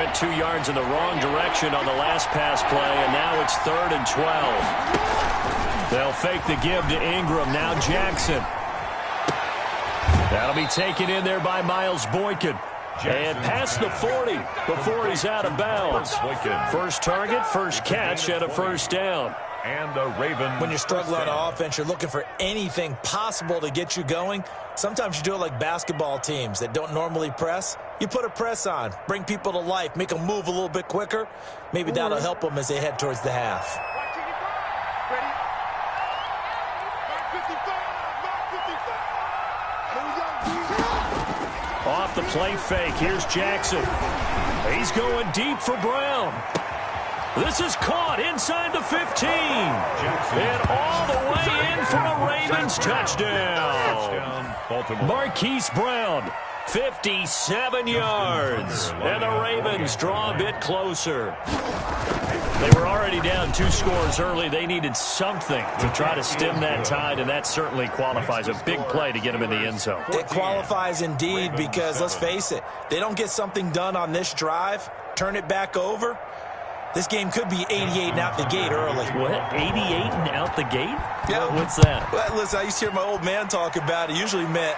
went 2 yards in the wrong direction on the last pass play, and now it's 3rd and 12. They'll fake the give to Ingram. Now Jackson. That'll be taken in there by Miles Boykin. And past the 40 before he's out of bounds. First target, first catch, and a first down. And the Ravens. When you're struggling on offense, you're looking for anything possible to get you going. Sometimes you do it like basketball teams that don't normally press. You put a press on, bring people to life, make them move a little bit quicker. Maybe that'll help them as they head towards the half. Off the play fake, here's Jackson. He's going deep for Brown. This is caught inside the 15. And all the way in for a Ravens touchdown. Marquise Brown, 57 yards. And the Ravens draw a bit closer. They were already down 2 scores early. They needed something to try to stem that tide, and that certainly qualifies. A big play to get them in the end zone. It qualifies indeed because, let's face it, they don't get something done on this drive, turn it back over, this game could be 88 and out the gate early. What? 88 and out the gate? Yeah. What's that? Well, listen, I used to hear my old man talk about it. It usually meant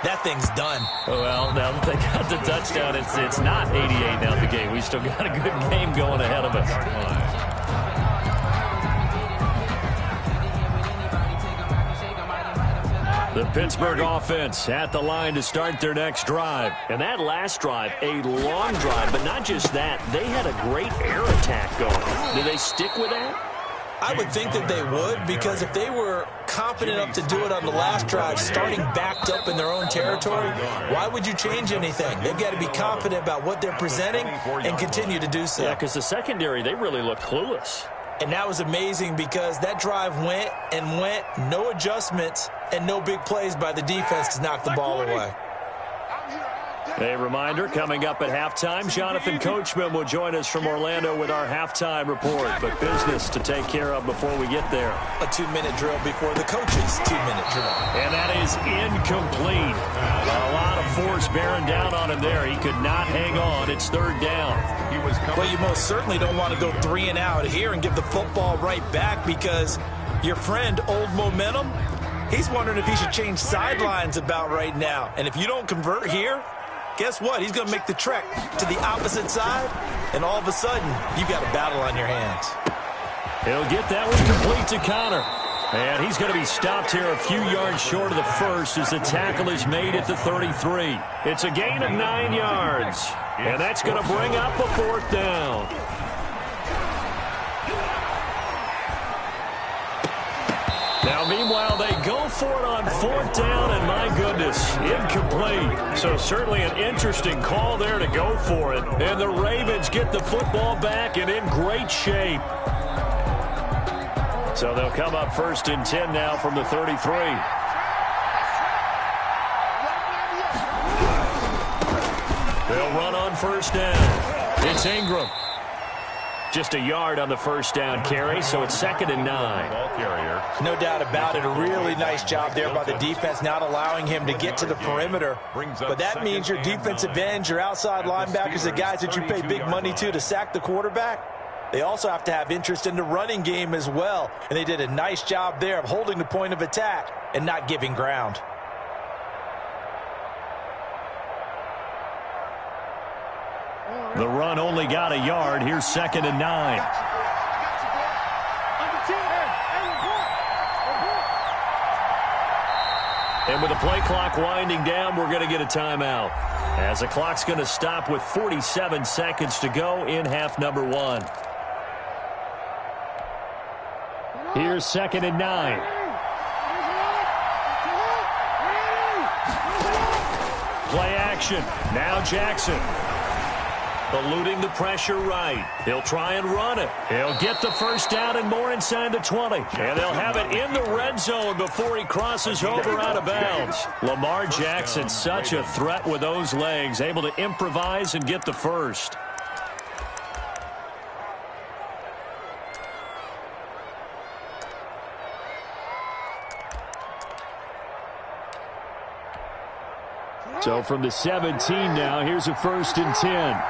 that thing's done. Well, now that they got the touchdown, it's not 88 and out the gate. We still got a good game going ahead of us. The Pittsburgh offense at the line to start their next drive. And that last drive, a long drive, but not just that. They had a great air attack going. Do they stick with that? I would think that they would, because if they were confident enough to do it on the last drive, starting backed up in their own territory, why would you change anything? They've got to be confident about what they're presenting and continue to do so. Yeah, because the secondary, they really look clueless. And that was amazing because that drive went and went, no adjustments, and no big plays by the defense to knock the ball away. A reminder, coming up at halftime, Jonathan Coachman will join us from Orlando with our halftime report. But business to take care of before we get there. A 2-minute drill before the coach's 2-minute drill. And that is incomplete. A lot of force bearing down on him there. He could not hang on. It's 3rd down. Well, you most certainly don't want to go 3 and out here and give the football right back, because your friend, Old Momentum, he's wondering if he should change sidelines about right now. And if you don't convert here, guess what? He's going to make the trek to the opposite side, and all of a sudden, you've got a battle on your hands. He'll get that one complete to Connor. And he's going to be stopped here a few yards short of the first as the tackle is made at the 33. It's a gain of 9 yards. And that's going to bring up a 4th down. Now, meanwhile, they go for it on 4th down, and my goodness, incomplete. So certainly an interesting call there to go for it. And the Ravens get the football back and in great shape. So they'll come up 1st and 10 now from the 33. They'll run on 1st down. It's Ingram. Just a yard on the 1st down carry, so it's 2nd and 9. No doubt about it. A really nice job there by the defense, not allowing him to get to the perimeter. But that means your defensive ends, your outside linebackers, the guys that you pay big money to sack the quarterback, they also have to have interest in the running game as well. And they did a nice job there of holding the point of attack and not giving ground. The run only got a yard. Here's 2nd and 9. And with the play clock winding down, we're going to get a timeout, as the clock's going to stop with 47 seconds to go in half number 1. Here's 2nd and 9. Play action. Now Jackson. Eluding the pressure right. He'll try and run it. He'll get the 1st down and more inside the 20. And they'll have it in the red zone before he crosses over out of bounds. Lamar Jackson, such a threat with those legs, able to improvise and get the 1st. So from the 17 now, here's a 1st and 10.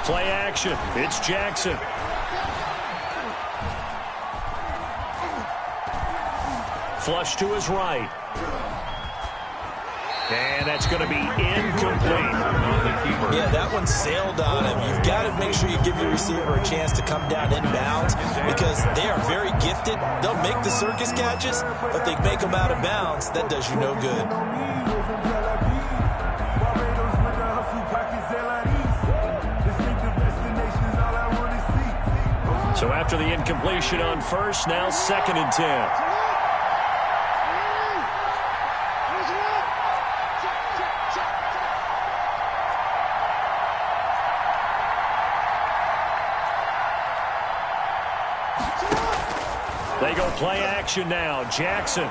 Play action. It's Jackson. Flush to his right. And that's going to be incomplete. Yeah, that one sailed on him. You've got to make sure you give your receiver a chance to come down inbounds because they are very gifted. They'll make the circus catches, but they make them out of bounds. That does you no good. So after the incompletion on first, now 2nd and 10. They go play action now. Jackson.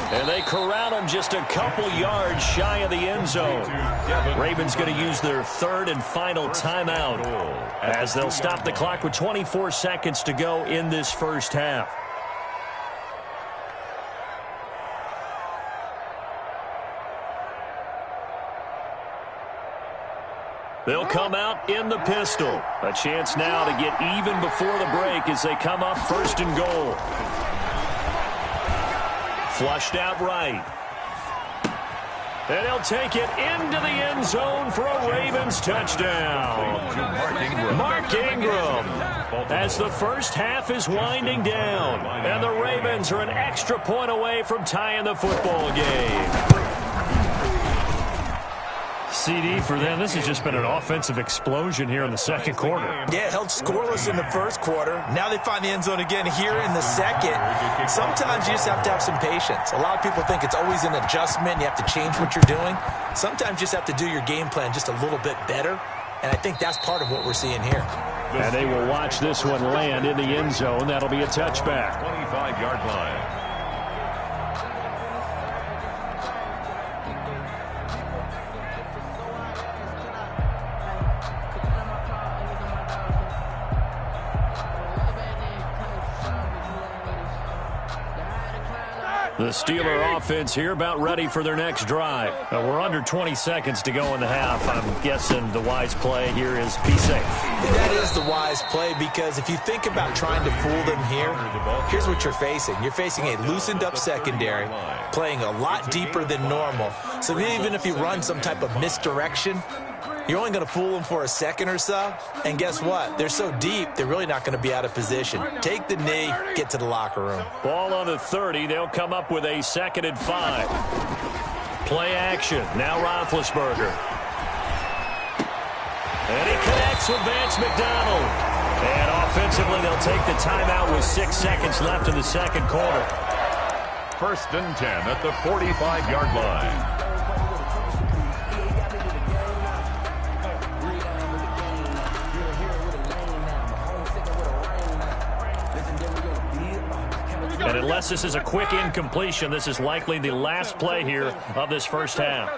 And they corral him just a couple yards shy of the end zone. Ravens going to use their 3rd and final timeout as they'll stop the clock with 24 seconds to go in this first half. They'll come out in the pistol. A chance now to get even before the break as they come up 1st and goal. Flushed out right. And he'll take it into the end zone for a Ravens touchdown. Mark Ingram, as the first half is winding down. And the Ravens are an extra point away from tying the football game. CD for them. This has just been an offensive explosion here in the second quarter. Yeah, held scoreless in the first quarter. Now they find the end zone again here in the second. Sometimes you just have to have some patience. A lot of people think it's always an adjustment. You have to change what you're doing. Sometimes you just have to do your game plan just a little bit better. And I think that's part of what we're seeing here. And they will watch this one land in the end zone. That'll be a touchback. 25-yard line. The Steeler offense here about ready for their next drive. We're under 20 seconds to go in the half. I'm guessing the wise play here is be safe. That is the wise play because if you think about trying to fool them here, here's what you're facing. You're facing a loosened up secondary, playing a lot deeper than normal. So even if you run some type of misdirection, you're only going to fool them for a second or so. And guess what? They're so deep, they're really not going to be out of position. Take the knee, get to the locker room. Ball on the 30. They'll come up with a 2nd and 5. Play action. Now Roethlisberger. And he connects with Vance McDonald. And offensively, they'll take the timeout with 6 seconds left in the second quarter. 1st and 10 at the 45-yard line. And unless this is a quick incompletion, this is likely the last play here of this first half.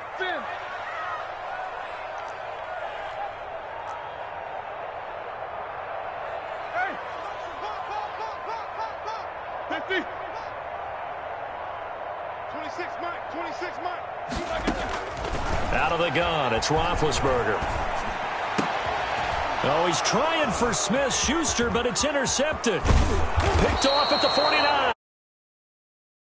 Out of the gun, it's Roethlisberger. Oh, he's trying for Smith-Schuster, but it's intercepted. Picked off at the 49.